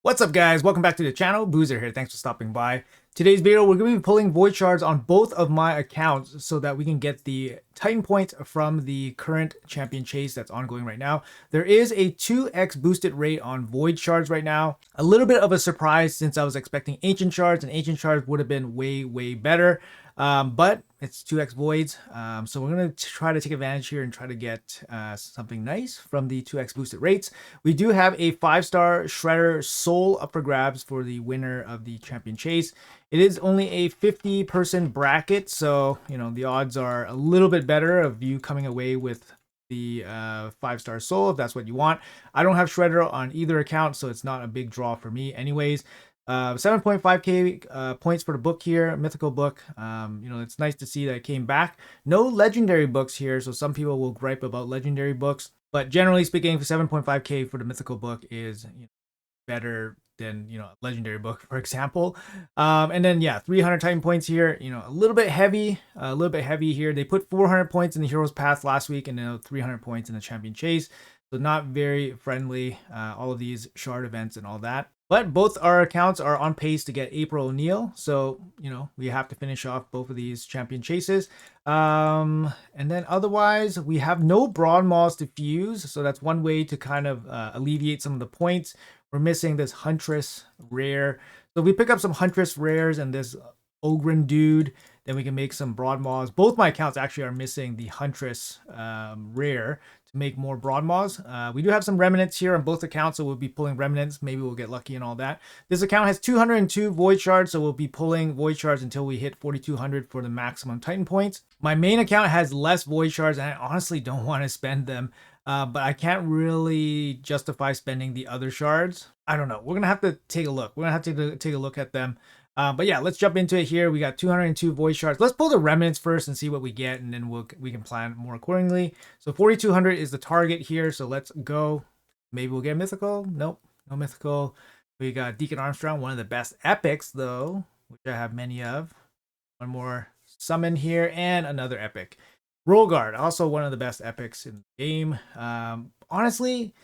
What's up, guys? Welcome back to the channel. Boozer here. Thanks for stopping by. Today's video, we're going to be pulling void shards on both of my accounts so that we can get the Titan points from the current champion chase that's ongoing right now. There is a 2x boosted rate on void shards right now. A little bit of a surprise since I was expecting ancient shards, and ancient shards would have been way better. But it's 2x voids, so we're going to try to take advantage here and try to get something nice from the 2x boosted rates. We do have a 5-star Shredder Soul up for grabs for the winner of the champion chase. It is only a 50-person bracket, so you know the odds are a little bit better of you coming away with the 5-star soul if that's what you want. I don't have Shredder on either account, so it's not a big draw for me anyways. 7.5k points for the book here, mythical book. You know, it's nice to see that it came back. No legendary books here, so some people will gripe about legendary books, but generally speaking, 7.5k for the mythical book is better than a legendary book, for example. And then yeah, 300 Titan points here. A little bit heavy here. They put 400 points in the Hero's Path last week, and now 300 points in the Champion Chase. So not very friendly. All of these shard events and all that. But both our accounts are on pace to get April O'Neil. So, we have to finish off both of these champion chases. And then otherwise, we have no Broad Maws to fuse. So that's one way to kind of alleviate some of the points. We're missing this Huntress rare. So if we pick up some Huntress rares and this Ogren dude, then we can make some Broad Maws. Both my accounts actually are missing the Huntress rare to make more Broad Maws. We do have some remnants here on both accounts, so we'll be pulling remnants. Maybe we'll get lucky and all that. This account has 202 void shards, so we'll be pulling void shards until we hit 4,200 for the maximum Titan points. My main account has less void shards, and I honestly don't want to spend them. But I can't really justify spending the other shards. I don't know. We're going to have to take a look. We're going to have to take a look at them. But yeah, let's jump into it here. We got 202 void shards. Let's pull the remnants first and see what we get, and then we can plan more accordingly. So 4,200 is the target here. So let's go. Maybe we'll get mythical. Nope, no mythical. We got Deacon Armstrong, one of the best epics though, which I have many of. One more summon here and another epic. Roll Guard, also one of the best epics in the game. Honestly,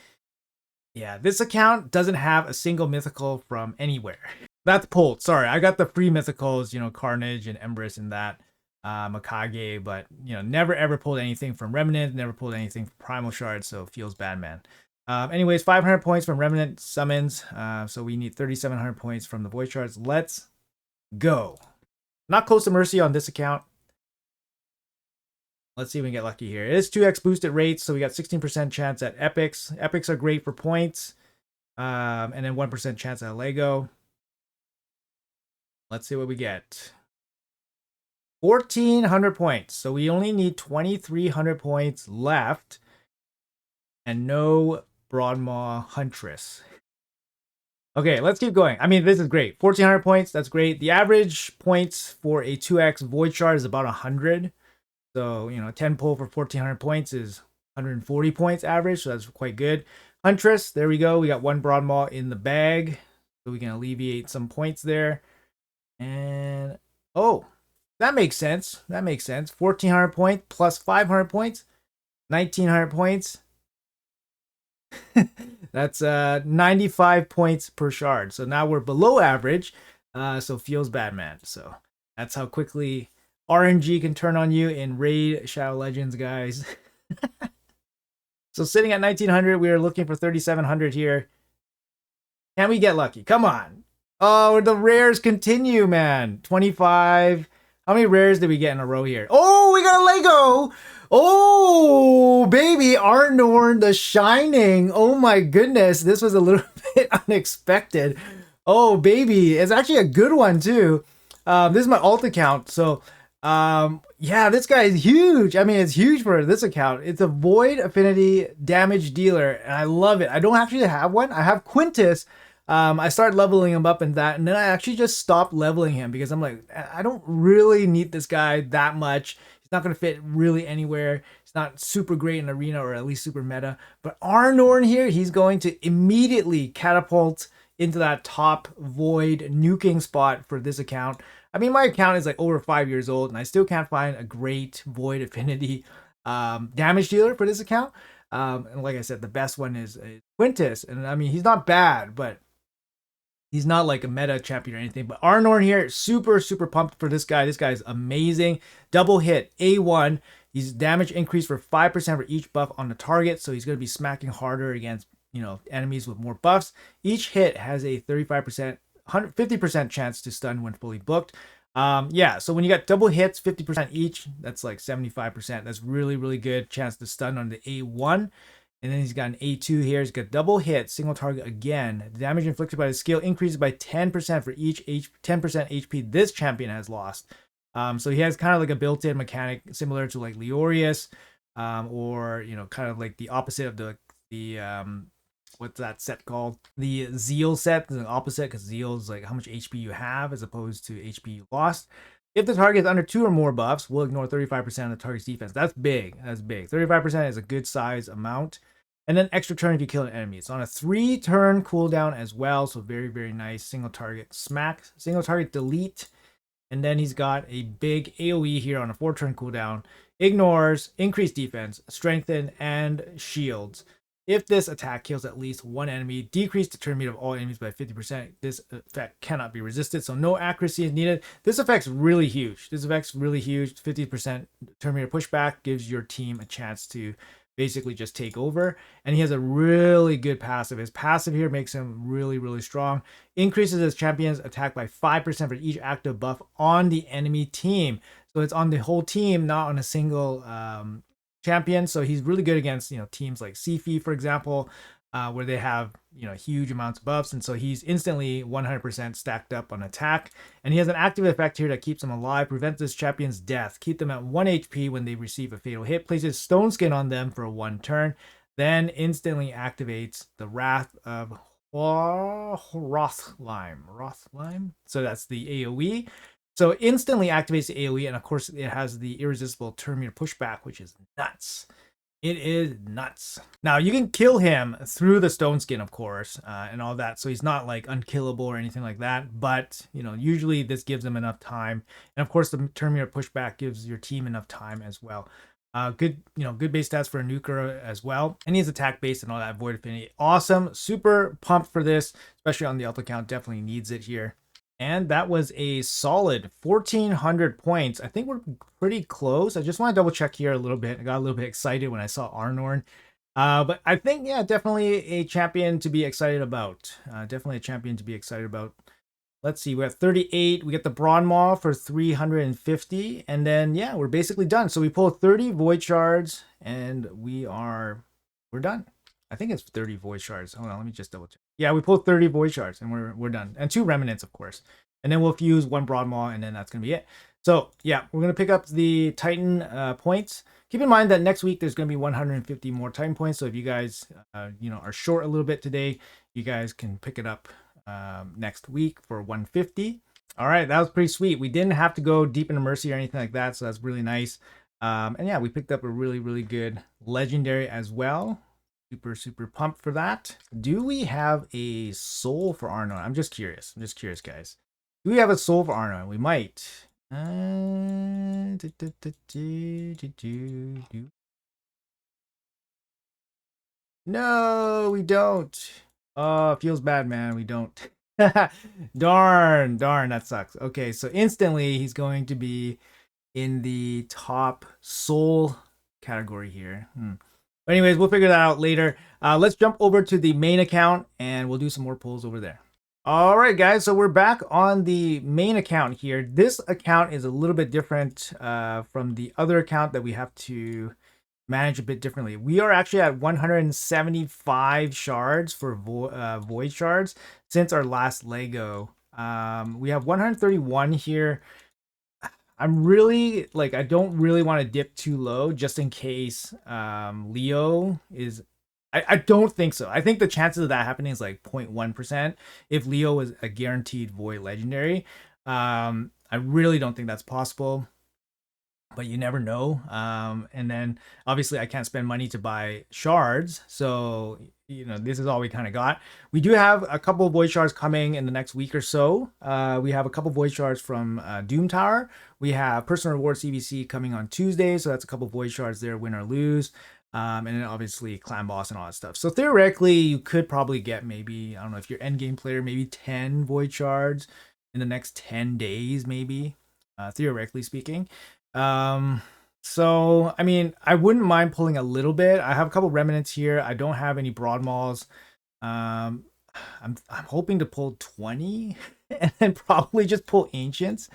yeah, this account doesn't have a single mythical from anywhere. That's pulled. Sorry, I got the free mythicals, Carnage and Empress and that, Makage, but never ever pulled anything from Remnant, never pulled anything from Primal Shards, so feels bad, man. Anyways, 500 points from Remnant summons, so we need 3,700 points from the Void Shards. Let's go. Not close to Mercy on this account. Let's see if we can get lucky here. It is 2x boosted rates, so we got 16% chance at epics. Epics are great for points, and then 1% chance at Lego. Let's see what we get. 1,400 points. So we only need 2,300 points left. And no Broadmaw Huntress. Okay, let's keep going. I mean, this is great. 1,400 points, that's great. The average points for a 2x Void Shard is about 100. So, 10 pull for 1,400 points is 140 points average. So that's quite good. Huntress, there we go. We got one Broadmaw in the bag. So we can alleviate some points there. And oh, that makes sense. That makes sense. 1,400 points plus 500 points, 1,900 points. That's 95 points per shard. So now we're below average. So feels bad, man. So that's how quickly RNG can turn on you in Raid Shadow Legends, guys. So sitting at 1,900, we are looking for 3,700 here. Can we get lucky? Come on. Oh, the rares continue, man. 25. How many rares did we get in a row here? Oh, we got a Lego. Oh, baby. Arnorn the Shining. Oh, my goodness. This was a little bit unexpected. Oh, baby. It's actually a good one, too. This is my alt account. So, yeah, this guy is huge. I mean, it's huge for this account. It's a Void Affinity damage dealer, and I love it. I don't actually have one. I have Quintus. I started leveling him up and that, and then I actually just stopped leveling him because I'm like, I don't really need this guy that much. He's not going to fit really anywhere. He's not super great in arena, or at least super meta. But Arnorn here, he's going to immediately catapult into that top void nuking spot for this account. I mean, my account is like over 5 years old, and I still can't find a great void affinity damage dealer for this account. And like I said, the best one is Quintus. And I mean, he's not bad, but He's not like a meta champion or anything, but Arnorn here, super, super pumped for this guy. This guy is amazing. Double hit, A1. He's damage increase for 5% for each buff on the target, so he's going to be smacking harder against, enemies with more buffs. Each hit has a 35%, 50% chance to stun when fully booked. Yeah, so when you got double hits, 50% each, that's like 75%. That's really, really good chance to stun on the A1. And then he's got an A2 here. He's got double hit, single target again. The damage inflicted by the skill increases by 10% for each 10% HP this champion has lost. So he has kind of like a built-in mechanic similar to like Leorius, or kind of like the opposite of the what's that set called? The Zeal set, the opposite, because Zeal is like how much HP you have as opposed to HP you lost. If the target is under 2 or more buffs, we'll ignore 35% of the target's defense. That's big. That's big. 35% is a good size amount. And then extra turn if you kill an enemy. It's on a 3-turn cooldown as well. So very, very nice. Single target smack, single target delete. And then he's got a big AoE here on a 4-turn cooldown. Ignores, increased defense, strengthen, and shields. If this attack kills at least one enemy, decrease the turn meter of all enemies by 50%. This effect cannot be resisted, so no accuracy is needed. This effect's really huge. 50% turn meter pushback gives your team a chance to basically just take over. And he has a really good passive. His passive here makes him really, really strong. Increases his champion's attack by 5% for each active buff on the enemy team. So it's on the whole team, not on a single champion. So he's really good against teams like Sifi, for example, where they have huge amounts of buffs, and so he's instantly 100% stacked up on attack. And he has an active effect here that keeps him alive, prevents this champion's death, keep them at 1 HP when they receive a fatal hit, places stone skin on them for 1 turn, then instantly activates the Wrath of Rothleim. So that's the AoE. So instantly activates the AoE, and of course it has the irresistible turn meter pushback, which is nuts. It is nuts. Now you can kill him through the stone skin, of course, and all that. So he's not like unkillable or anything like that. But usually this gives him enough time, and of course the turn meter pushback gives your team enough time as well. Good base stats for a nuker as well. And he's attack based and all that, void affinity. Awesome, super pumped for this, especially on the alpha count. Definitely needs it here. And that was a solid 1,400 points. I think we're pretty close. I just want to double check here a little bit. I got a little bit excited when I saw Arnorn. But I think, yeah, definitely a champion to be excited about. Definitely a champion to be excited about. Let's see, we have 38. We get the Brawn Maw for 350. And then, yeah, we're basically done. So we pull 30 Void Shards, and we're done. I think it's 30 Void Shards. Hold on, let me just double check. Yeah, we pulled 30 Void Shards, and we're done. And 2 Remnants, of course. And then we'll fuse 1 Broad Maw, and then that's going to be it. So, yeah, we're going to pick up the Titan points. Keep in mind that next week there's going to be 150 more Titan points. So if you guys, are short a little bit today, you guys can pick it up next week for 150. All right, that was pretty sweet. We didn't have to go deep into Mercy or anything like that, so that's really nice. And yeah, we picked up a really, really good Legendary as well. Super, super pumped for that. Do we have a soul for Arnon? I'm just curious, guys. Do we have a soul for Arnon? We might. No, we don't. Oh, it feels bad, man. We don't. Darn, that sucks. Okay, so instantly he's going to be in the top soul category here. But anyways, we'll figure that out later. Let's jump over to the main account and we'll do some more pulls over there. All right, guys, so we're back on the main account here. This account is a little bit different from the other account that we have to manage a bit differently. We are actually at 175 shards for Void Shards since our last Lego. We have 131 here. I'm really, I don't really want to dip too low just in case Leo is... I don't think so. I think the chances of that happening is like 0.1% if Leo is a guaranteed Void Legendary. I really don't think that's possible, but you never know. And then obviously I can't spend money to buy shards, so this is all we kind of got. We do have a couple of Void Shards coming in the next week or so. We have a couple Void Shards from Doom Tower. We have Personal Reward CVC coming on Tuesday, so that's a couple Void Shards there, win or lose. And then obviously clan boss and all that stuff. So theoretically, you could probably get maybe, I don't know, if you're end game player, maybe 10 void shards in the next 10 days, maybe, theoretically speaking. So I mean, I wouldn't mind pulling a little bit. I have a couple remnants here. I don't have any broad mauls. Um, I'm hoping to pull 20 and then probably just pull ancients.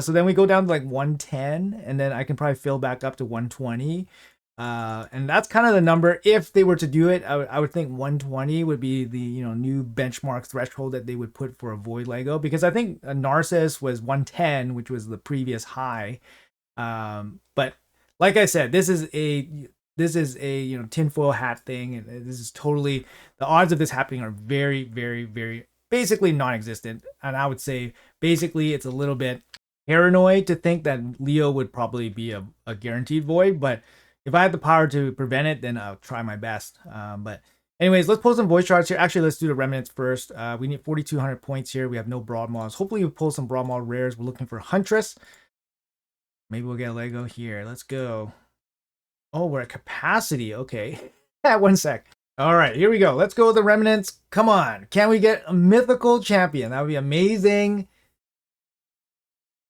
So then we go down to like 110, and then I can probably fill back up to 120. And that's kind of the number. If they were to do it, I would think 120 would be the new benchmark threshold that they would put for a void Lego, because I think a Narcissus was 110, which was the previous high. But like I said, this is a tinfoil hat thing, and this is totally, the odds of this happening are very, very, very basically non-existent. And I would say basically it's a little bit paranoid to think that Leo would probably be a guaranteed void, but if I had the power to prevent it, then I'll try my best. But anyways, let's pull some void shards here. Actually, let's do the remnants first. We need 4,200 points here. We have no broad maws. Hopefully we pull some broad maw rares. We're looking for Huntress. Maybe we'll get a Lego here. Let's go. Oh, we're at capacity. Okay. 1 sec. All right, here we go. Let's go with the remnants. Come on. Can we get a mythical champion? That would be amazing.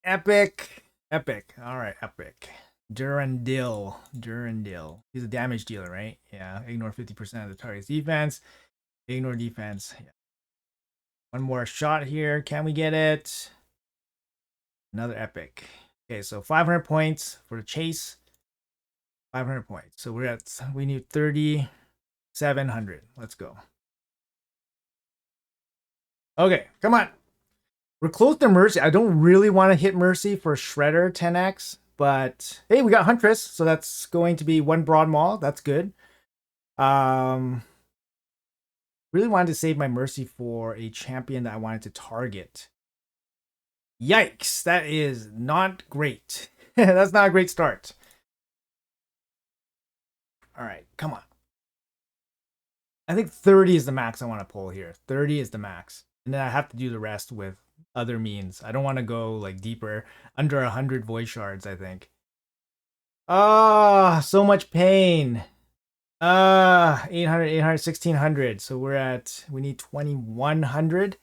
Epic. Epic. All right, epic. Durandil. He's a damage dealer, right? Yeah. Ignore 50% of the target's defense. Ignore defense. Yeah. One more shot here. Can we get it? Another epic. Okay, so 500 points for the chase. 500 points. So we need 3,700. Let's go. Okay, come on. We're close to Mercy. I don't really want to hit Mercy for Shredder 10x, but hey, we got Huntress, so that's going to be 1 broad maul. That's good. Really wanted to save my Mercy for a champion that I wanted to target. Yikes, that is not great. That's not a great start. All right, come on. I think 30 is the max I want to pull here. 30 is the max. And then I have to do the rest with other means. I don't want to go like deeper. Under 100 void shards, I think. Ah, so much pain. 800, 1600. So we need 2100.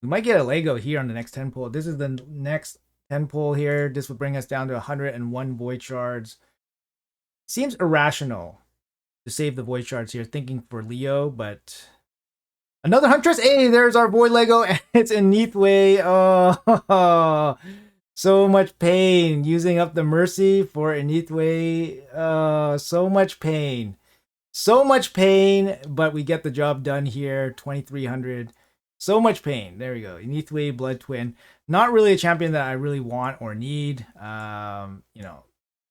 We might get a Lego here on the next 10 pull. This is the next 10 pull here. This would bring us down to 101 void shards. Seems irrational to save the void shards here, thinking for Leo, but another Huntress. Hey, there's our void Lego, and it's Enithwe. Oh, so much pain using up the Mercy for Enithwe. So much pain. So much pain, but we get the job done here. 2,300. So much pain. There we go. Enithwe, Blood Twin. Not really a champion that I really want or need.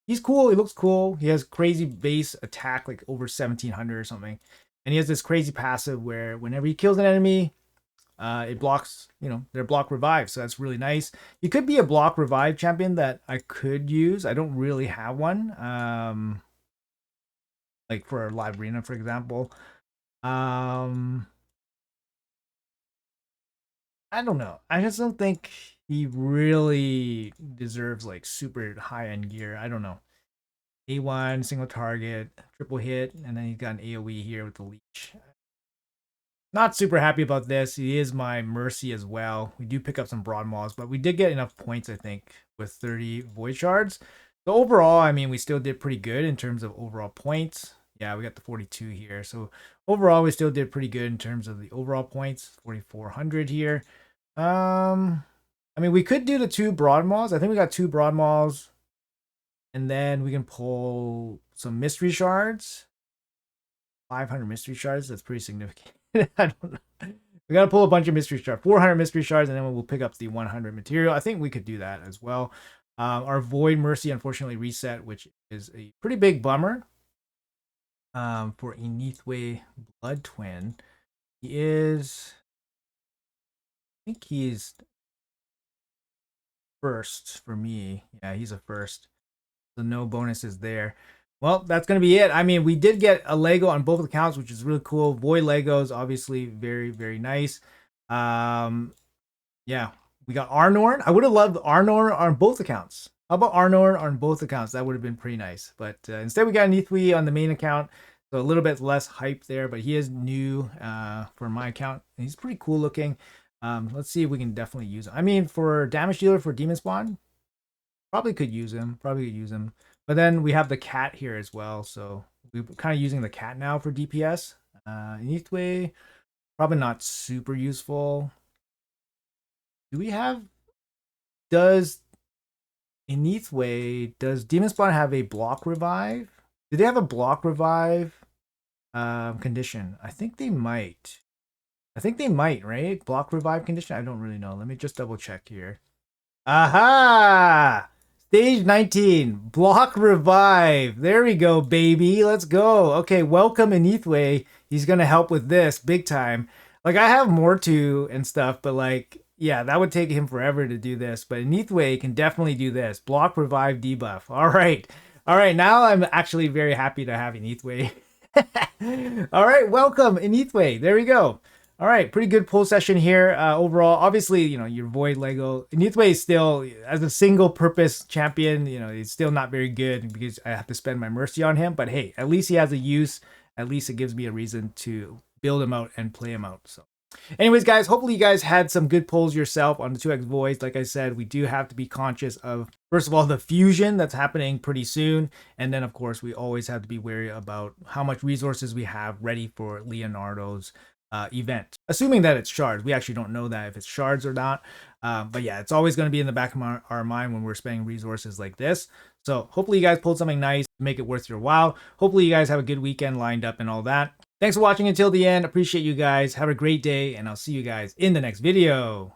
He's cool. He looks cool. He has crazy base attack, like over 1,700 or something. And he has this crazy passive where whenever he kills an enemy, it blocks, their block revive. So that's really nice. He could be a block revive champion that I could use. I don't really have one. Like for live arena, for example. I don't know. I just don't think he really deserves like super high end gear. I don't know. A1, single target, triple hit, and then he's got an AoE here with the leech. Not super happy about this. He is my Mercy as well. We do pick up some broad mauls, but we did get enough points, I think, with 30 void shards. So overall, I mean, we still did pretty good in terms of overall points. Yeah, we got the 42 here. So overall, we still did pretty good in terms of the overall points. 4,400 here. I mean, we could do the 2 broad mauls. I think we got 2 broad mauls. And then we can pull some mystery shards. 500 mystery shards. That's pretty significant. I don't know. We got to pull a bunch of mystery shards. 400 mystery shards, and then we'll pick up the 100 material. I think we could do that as well. Our Void Mercy unfortunately reset, which is a pretty big bummer. For Enithwe Blood Twin, he is... I think he's first for me. Yeah, he's a first. So no bonuses there. Well, that's going to be it. I mean, we did get a Lego on both accounts, which is really cool. Void Legos, obviously, very, very nice. Yeah, We got Arnorn. I would have loved Arnorn on both accounts. How about Arnorn on both accounts? That would have been pretty nice. But instead, we got Neathwee on the main account. So a little bit less hype there, but he is new for my account. He's pretty cool looking. Let's see if we can definitely use him. I mean, for damage dealer for Demon Spawn, probably could use him. But then we have the cat here as well. So we're kind of using the cat now for DPS. Neathwee, probably not super useful. Do we have... Does Demon Spawn have a block revive? Do they have a block revive condition? I think they might. Right? Block revive condition? I don't really know. Let me just double check here. Aha! Stage 19, block revive. There we go, baby. Let's go. Okay, welcome Neathwee. He's gonna help with this big time. Like, I have more to and stuff, but like, yeah, that would take him forever to do this. But Neathwee can definitely do this. Block revive debuff. All right. Now I'm actually very happy to have Neathwee. All right, welcome Neathwee. There we go. All right, pretty good pull session here overall. Obviously, your Void Lego. Neathwee is still, as a single purpose champion, he's still not very good because I have to spend my Mercy on him. But hey, at least he has a use. At least it gives me a reason to build him out and play him out. So anyways, guys, hopefully you guys had some good pulls yourself on the 2x Voids. Like I said, we do have to be conscious of, first of all, the fusion that's happening pretty soon. And then, of course, we always have to be wary about how much resources we have ready for Leonardo's event. Assuming that it's Shards. We actually don't know that if it's Shards or not. But yeah, it's always going to be in the back of our mind when we're spending resources like this. So hopefully you guys pulled something nice to make it worth your while. Hopefully you guys have a good weekend lined up and all that. Thanks for watching until the end. Appreciate you guys. Have a great day, and I'll see you guys in the next video.